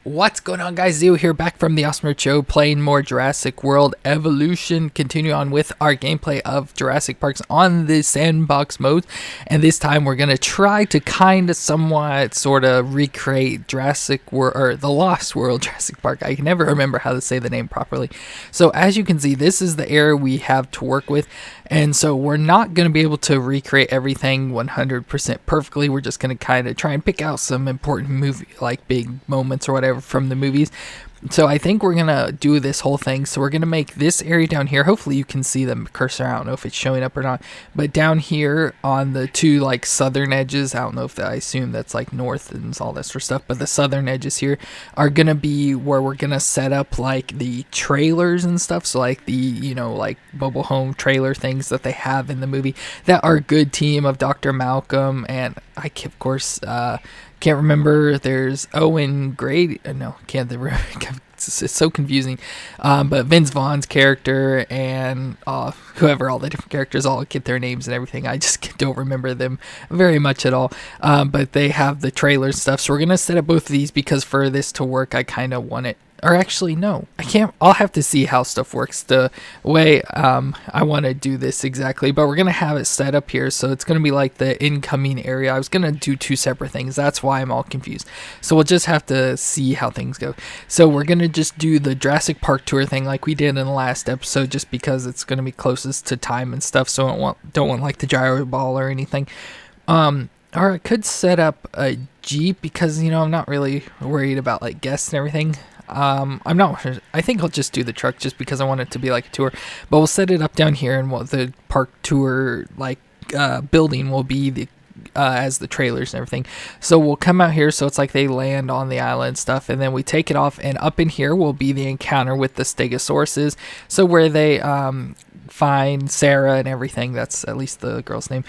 What's going on, guys? Zeo here, back from the FallenRedZeo, playing more Jurassic World Evolution. Continue on with our gameplay of Jurassic Parks on the sandbox mode, and this time we're gonna try to kind of somewhat sort of recreate Jurassic World, or the Lost World Jurassic Park. I can never remember how to say the name properly. So as you can see, this is the area we have to work with. And so we're not going to be able to recreate everything 100% perfectly. We're just going to kind of try and pick out some important movie, like big moments or whatever from the movies. So I think we're going to do this whole thing. So we're going to make this area down here. Hopefully you can see the cursor. I don't know if it's showing up or not. But down here on the two like southern edges, I don't know if I assume that's like north and all that sort of stuff. But the southern edges here are going to be where we're going to set up like the trailers and stuff. So like the, like mobile home trailer things that they have in the movie that are a good team of Dr. Malcolm. And I, of course, can't remember. There's Owen Grady. No, can't. It's so confusing. But Vince Vaughn's character and whoever, all the different characters, all get their names and everything. I just don't remember them very much at all. But they have the trailer stuff. So we're gonna set up both of these because for this to work, I kind of want it. Or actually, no, I can't. I'll have to see how stuff works the way I want to do this exactly. But we're going to have it set up here. So it's going to be like the incoming area. I was going to do two separate things. That's why I'm all confused. So we'll just have to see how things go. So we're going to just do the Jurassic Park tour thing like we did in the last episode, just because it's going to be closest to time and stuff. So I don't want like the gyro ball or anything. Or I could set up a Jeep because, I'm not really worried about like guests and everything. I'm not sure. I think I'll just do the truck just because I want it to be like a tour. But we'll set it up down here, and the park tour building will be the as the trailers and everything. So we'll come out here, so it's like they land on the Isla and stuff, and then we take it off, and up in here will be the encounter with the Stegosauruses. So where they find Sarah and everything, that's at least the girl's name,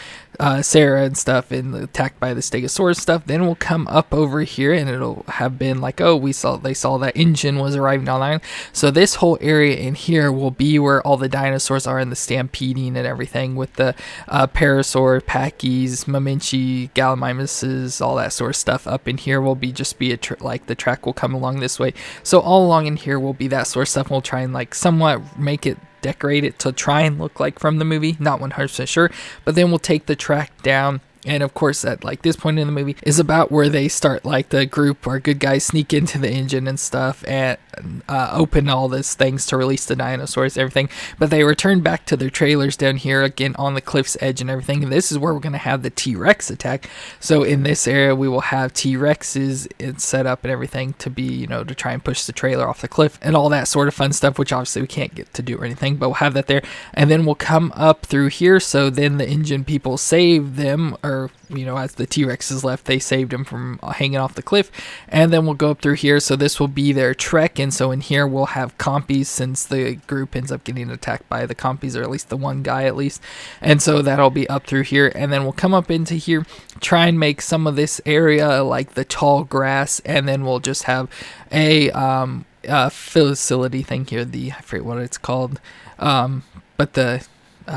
Sarah and stuff, and attacked by the Stegosaurus stuff. Then we'll come up over here, and it'll have been like, oh, they saw that engine was arriving online. So this whole area in here will be where all the dinosaurs are in the stampeding and everything, with the Parasaur, Pachy's, Maminchi, Gallimimuses, all that sort of stuff. Up in here will be like the track will come along this way. So all along in here will be that sort of stuff. And we'll try and like somewhat make it, decorate it to try and look like from the movie. Not 100% sure, but then we'll take the track down. And of course, at like this point in the movie is about where they start, like the group or good guys sneak into the engine and stuff and open all these things to release the dinosaurs and everything. But they return back to their trailers down here again on the cliff's edge and everything. And this is where we're going to have the T-Rex attack. So in this area, we will have T-Rexes set up and everything to be, to try and push the trailer off the cliff and all that sort of fun stuff, which obviously we can't get to do or anything, but we'll have that there. And then we'll come up through here. So then the engine people save them, or as the T-Rex is left, they saved him from hanging off the cliff. And then we'll go up through here, so this will be their trek. And so in here we'll have compies, since the group ends up getting attacked by the compies, or at least the one guy at least. And so that'll be up through here, and then we'll come up into here, try and make some of this area like the tall grass, and then we'll just have a facility thing here, I forget what it's called, but the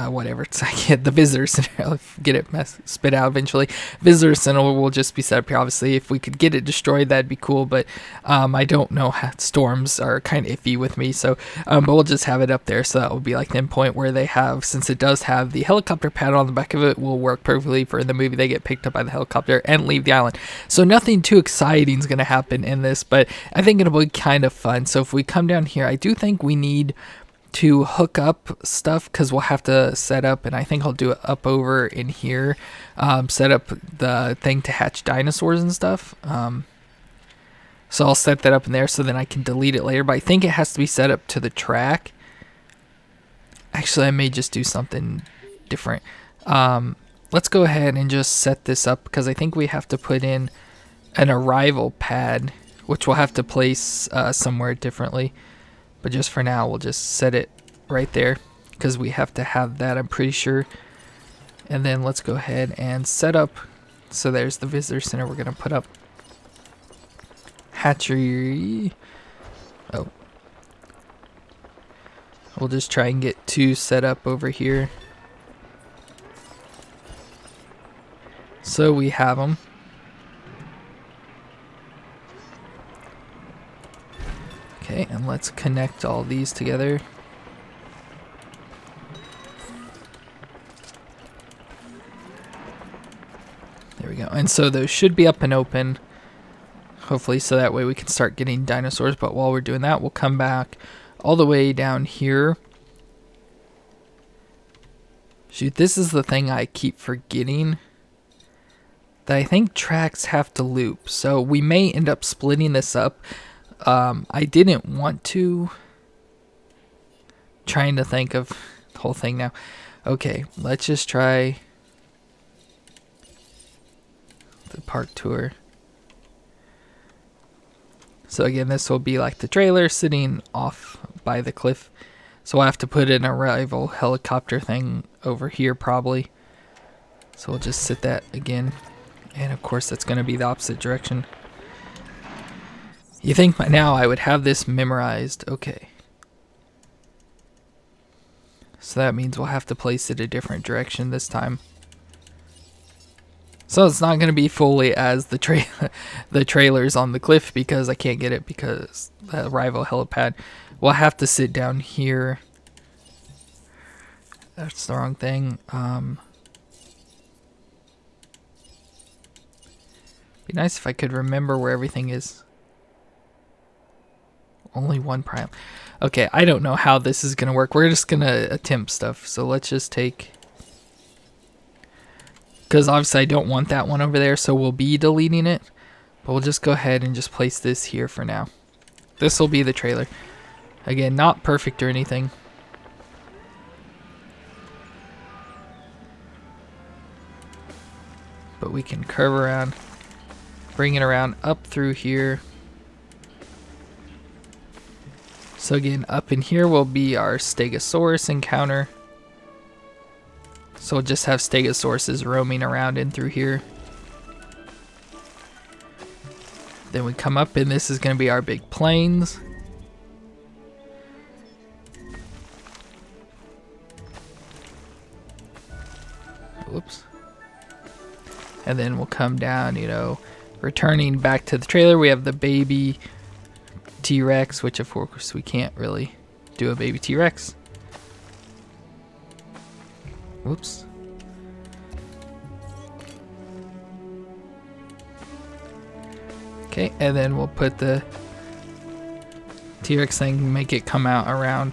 whatever, it's like the visitor center. I'll get it spit out eventually. Visitor center will just be set up here. Obviously, if we could get it destroyed, that'd be cool, but I don't know how storms are kind of iffy with me, so but we'll just have it up there. So that will be like the endpoint where they have, since it does have the helicopter pad on the back of it, will work perfectly for the movie. They get picked up by the helicopter and leave the island. So nothing too exciting is going to happen in this, but I think it'll be kind of fun. So if we come down here, I do think we need to hook up stuff, because we'll have to set up, and I think I'll do it up over in here, set up the thing to hatch dinosaurs and stuff. So I'll set that up in there, so then I can delete it later, but I think it has to be set up to the track. Actually, I may just do something different. Let's go ahead and just set this up, because I think we have to put in an arrival pad, which we'll have to place somewhere differently. But just for now, we'll just set it right there, because we have to have that, I'm pretty sure. And then let's go ahead and set up. So there's the visitor center. We're going to put up hatchery. Oh. We'll just try and get two set up over here. So we have them. Okay, and let's connect all these together. There we go. And so those should be up and open, hopefully, so that way we can start getting dinosaurs. But while we're doing that, we'll come back all the way down here. Shoot, this is the thing I keep forgetting, that I think tracks have to loop. So we may end up splitting this up. I didn't want to. Trying to think of the whole thing now. Okay, let's just try the park tour. So again, this will be like the trailer sitting off by the cliff. So I'll have to put an arrival helicopter thing over here probably. So we'll just sit that again. And of course that's going to be the opposite direction. You think by now I would have this memorized. Okay. So that means we'll have to place it a different direction this time. So it's not going to be fully as the trailers on the cliff because I can't get it because the arrival helipad. We'll have to sit down here. That's the wrong thing. Be nice if I could remember where everything is. Only one prime. Okay, I don't know how this is going to work. We're just going to attempt stuff. So let's just take... Because obviously I don't want that one over there, so we'll be deleting it. But we'll just go ahead and just place this here for now. This will be the trailer. Again, not perfect or anything. But we can curve around. Bring it around up through here. So again, up in here will be our Stegosaurus encounter. So we'll just have Stegosauruses roaming around in through here. Then we come up and this is going to be our big plains. Whoops. And then we'll come down, you know, returning back to the trailer. We have the baby T-Rex, which of course we can't really do a baby T-Rex. Whoops. Okay, and then we'll put the T-Rex thing, make it come out around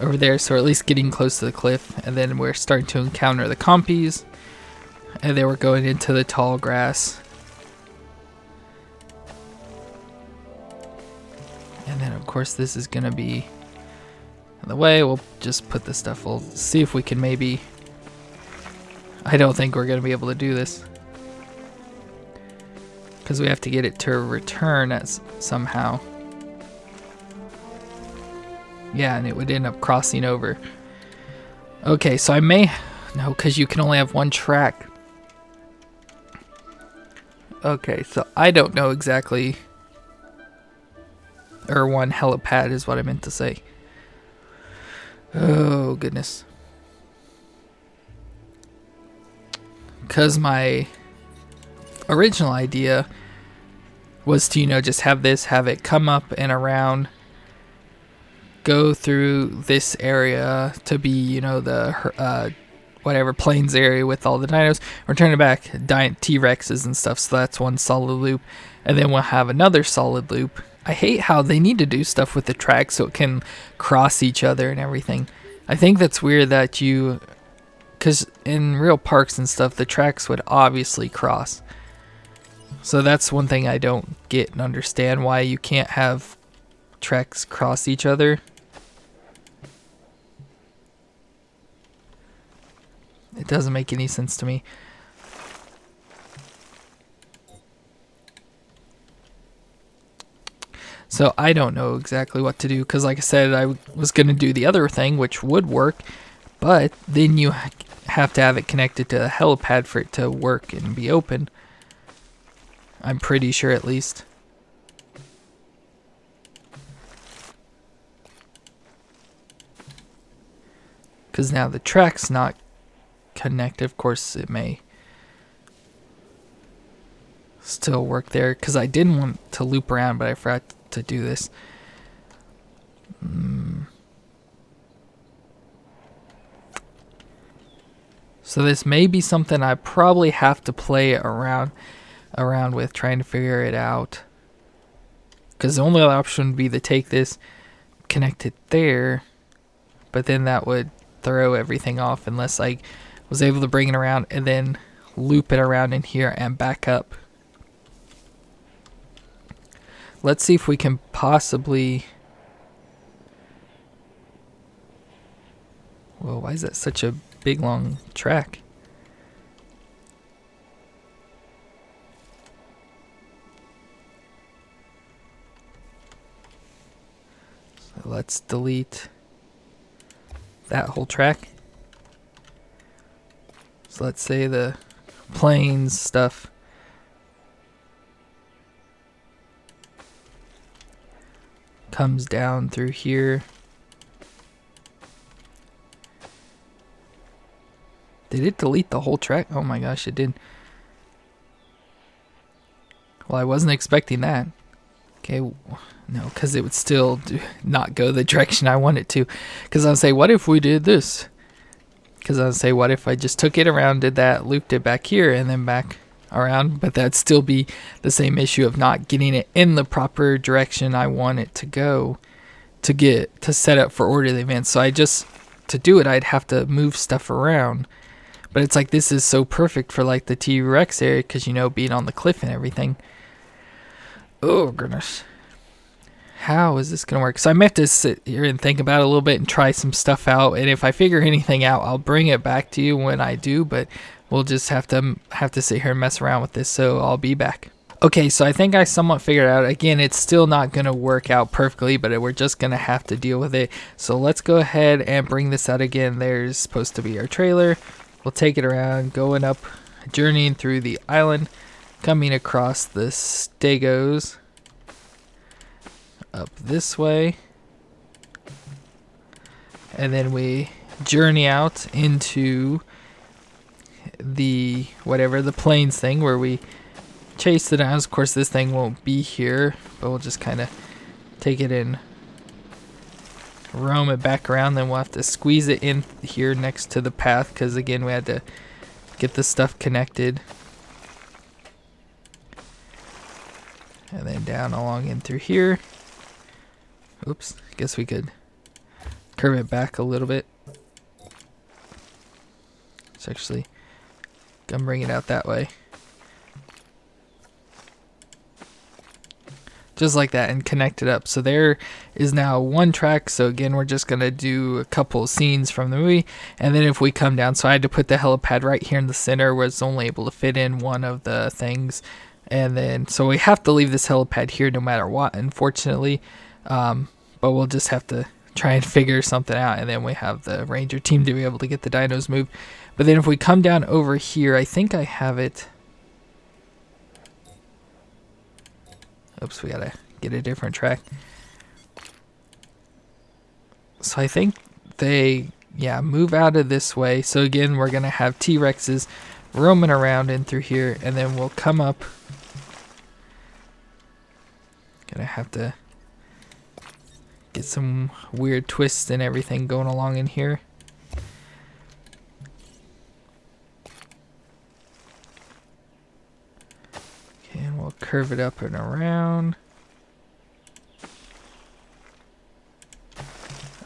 over there, so we're at least getting close to the cliff. And then we're starting to encounter the compies. And then we're going into the tall grass. And then of course this is gonna be in the way. We'll just put this stuff, we'll see if we can maybe... I don't think we're gonna be able to do this. Because we have to get it to return as somehow. Yeah, and it would end up crossing over. Okay, so I may... No, because you can only have one track. Okay, so I don't know exactly... Or one helipad is what I meant to say. Oh, goodness. Because my original idea was to, you know, just have this, have it come up and around, go through this area to be, you know, the whatever plains area with all the dinos, return it back, T-Rexes and stuff. So that's one solid loop, and then we'll have another solid loop. I hate how they need to do stuff with the track so it can cross each other and everything. I think that's weird that you... Because in real parks and stuff, the tracks would obviously cross. So that's one thing I don't get and understand, why you can't have tracks cross each other. It doesn't make any sense to me. So I don't know exactly what to do, because like I said, I was going to do the other thing, which would work, but then you have to have it connected to the helipad for it to work and be open. I'm pretty sure, at least. Because now the track's not connected. Of course, it may still work there, because I didn't want to loop around, but I forgot to do this. So this may be something I probably have to play around with, trying to figure it out. Because the only other option would be to take this, connect it there, but then that would throw everything off unless I was able to bring it around and then loop it around in here and back up. Let's see if we can possibly... Whoa, why is that such a big long track? So let's delete that whole track. So let's say the planes stuff comes down through here. Did it delete the whole track? Oh my gosh, it did. Well, I wasn't expecting that. Okay, no, because it would still not go the direction I want it to. Because I would say, what if we did this? Because I would say, what if I just took it around, did that, looped it back here, and then back around? But that'd still be the same issue of not getting it in the proper direction I want it to go to set up for orderly events. So to do it, I'd have to move stuff around. But it's like, this is so perfect for like the T-Rex area because, you know, being on the cliff and everything. Oh, goodness. How is this going to work? So I may have to sit here and think about it a little bit and try some stuff out. And if I figure anything out, I'll bring it back to you when I do. But we'll just have to sit here and mess around with this. So I'll be back. Okay, so I think I somewhat figured it out. Again, it's still not going to work out perfectly, but we're just going to have to deal with it. So let's go ahead and bring this out again. There's supposed to be our trailer. We'll take it around, going up, journeying through the island, coming across the stegos, up this way, and then we journey out into the plains thing where we chase the dinosaurs. Of course, this thing won't be here, but we'll just kind of take it in, roam it back around. Then we'll have to squeeze it in here next to the path because, again, we had to get the stuff connected. And then down along in through here. Oops, I guess we could curve it back a little bit. Let's actually come bring it out that way. Just like that, and connect it up. So there is now one track. So again, we're just gonna do a couple scenes from the movie, and then if we come down, so I had to put the helipad right here in the center where it's only able to fit in one of the things, and then so we have to leave this helipad here no matter what, unfortunately, but we'll just have to try and figure something out, and then we have the ranger team to be able to get the dinos moved. But then if we come down over here, I think I have it. Oops, we gotta get a different track. So I think they, move out of this way. So again, we're gonna have T-Rexes roaming around in through here, and then we'll come up. Gonna have to get some weird twists and everything going along in here. And we'll curve it up and around.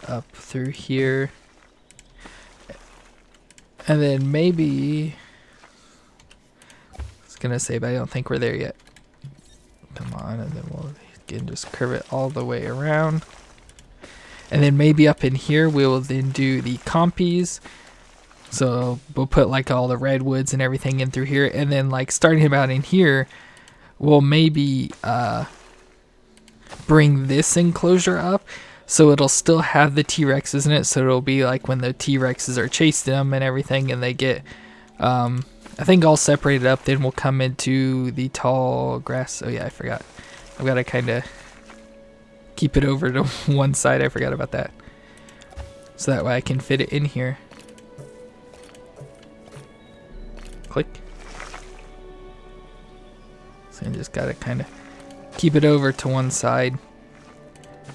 Up through here. And then maybe... I was going to say, but I don't think we're there yet. Come on, and then we'll again just curve it all the way around. And then maybe up in here, we will then do the compies. So we'll put like all the redwoods and everything in through here. And then like starting about in here, we'll maybe bring this enclosure up so it'll still have the T-Rexes in it, so it'll be like when the T-Rexes are chasing them and everything and they get I think all separated up. Then we'll come into the tall grass. Oh yeah, I forgot, I've got to kind of keep it over to one side. I forgot about that, so that way I can fit it in here. Click. So I just gotta kind of keep it over to one side.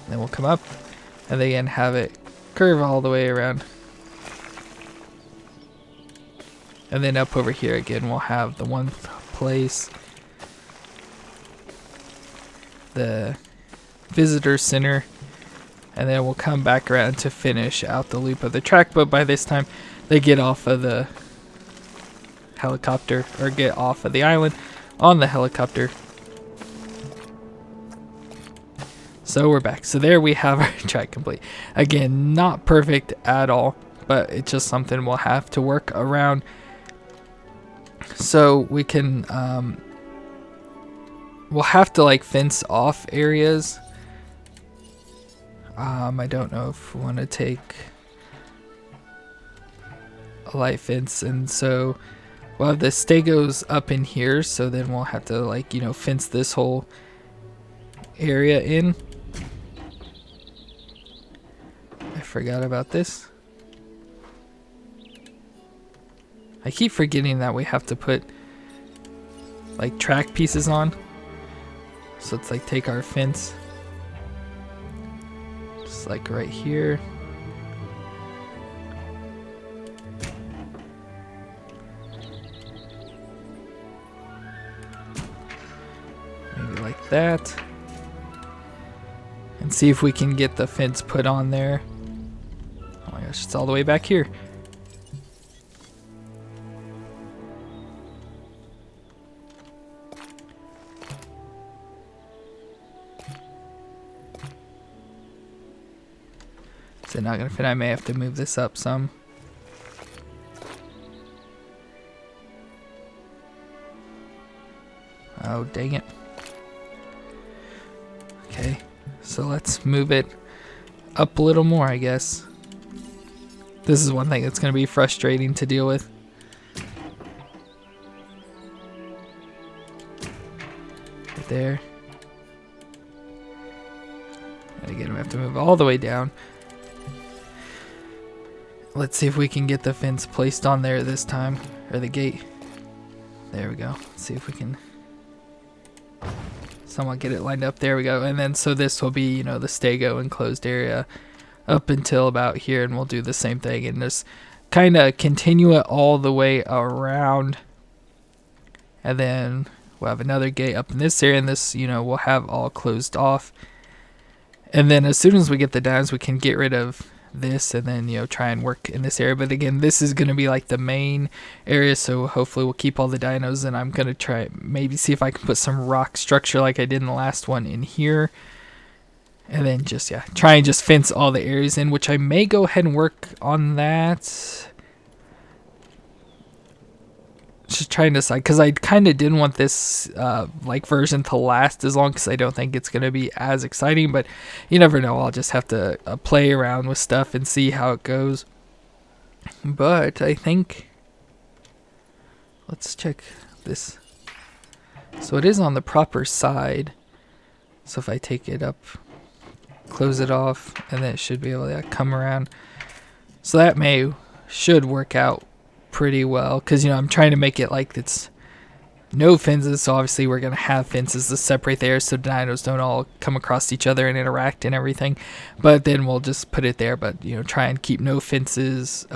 Then we'll come up, and then have it curve all the way around. And then up over here again, we'll have the one place, the visitor center, and then we'll come back around to finish out the loop of the track. But by this time, they get off of the helicopter, or get off of the island on the helicopter. So we're back. So there we have our track complete. Again, not perfect at all, but it's just something we'll have to work around. So we can, we'll have to like fence off areas. I don't know if we want to take a light fence, and so we'll have the stegos up in here, so then we'll have to, like, you know, fence this whole area in. I forgot about this. I keep forgetting that we have to put like track pieces on. So it's like take our fence, just like right here. Maybe like that. And see if we can get the fence put on there. Oh my gosh, it's all the way back here. Is it not gonna fit? I may have to move this up some. Oh, dang it. Okay, so let's move it up a little more, I guess. This is one thing that's gonna be frustrating to deal with. Right there. And again, we have to move all the way down. Let's see if we can get the fence placed on there this time, or the gate. There we go. Let's see if we can somewhat get it lined up. There we go. And then so this will be, you know, the stego enclosed area up until about here, and we'll do the same thing and just kind of continue it all the way around. And then we'll have another gate up in this area, and this, you know, we'll have all closed off. And then as soon as we get the dinos, we can get rid of this, and then, you know, try and work in this area. But again, this is going to be like the main area, so hopefully we'll keep all the dinos, and I'm going to try maybe see if I can put some rock structure like I did in the last one in here, and then just, yeah, try and just fence all the areas in, which I may go ahead and work on that. Just trying to decide, because I kind of didn't want this like version to last as long, because I don't think it's going to be as exciting, but you never know. I'll just have to play around with stuff and see how it goes. But I think, let's check this. So it is on the proper side, so if I take it up, close it off, and then it should be able to come around. So that should work out pretty well, because, you know, I'm trying to make it like it's no fences, so obviously we're going to have fences to separate there so dinos don't all come across each other and interact and everything, but then we'll just put it there, but, you know, try and keep no fences.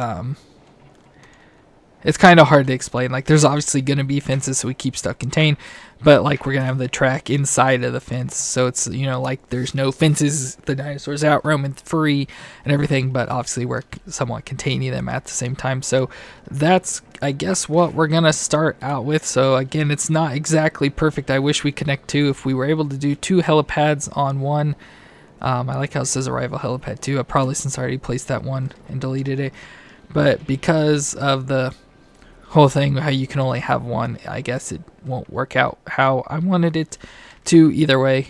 It's kind of hard to explain. Like, there's obviously going to be fences, so we keep stuff contained, but like we're going to have the track inside of the fence, so it's, you know, like there's no fences, the dinosaurs out roaming free and everything, but obviously we're somewhat containing them at the same time. So that's, I guess, what we're going to start out with. So again, it's not exactly perfect. I wish we connect two. If we were able to do two helipads on one, I like how it says arrival helipad too. Probably since I already placed that one and deleted it, but because of the whole thing, how you can only have one, I guess it won't work out how I wanted it to either way.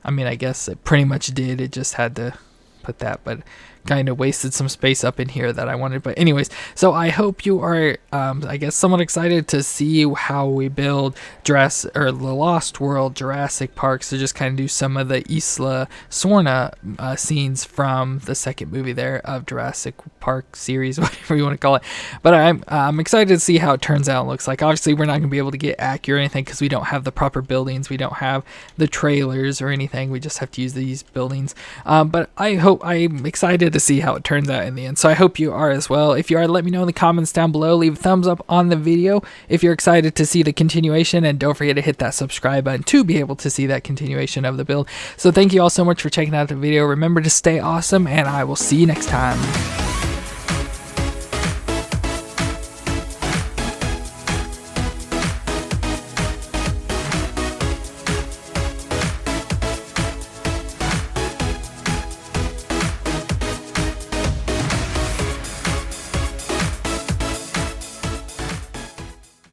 I mean, I guess it pretty much did. It just had to put that, but kind of wasted some space up in here that I wanted. But anyways, so I hope you are, I guess, somewhat excited to see how we build Jurassic, or the Lost World Jurassic Park. So just kind of do some of the Isla Sorna scenes from the second movie there of Jurassic Park series, whatever you want to call it. But I'm excited to see how it turns out and looks like. Obviously, we're not going to be able to get accurate or anything because we don't have the proper buildings. We don't have the trailers or anything. We just have to use these buildings. But I hope I'm excited to see how it turns out in the end. So I hope you are as well. If you are, let me know in the comments down below. Leave a thumbs up on the video if you're excited to see the continuation, and don't forget to hit that subscribe button to be able to see that continuation of the build. So thank you all so much for checking out the video. Remember to stay awesome, and I will see you next time.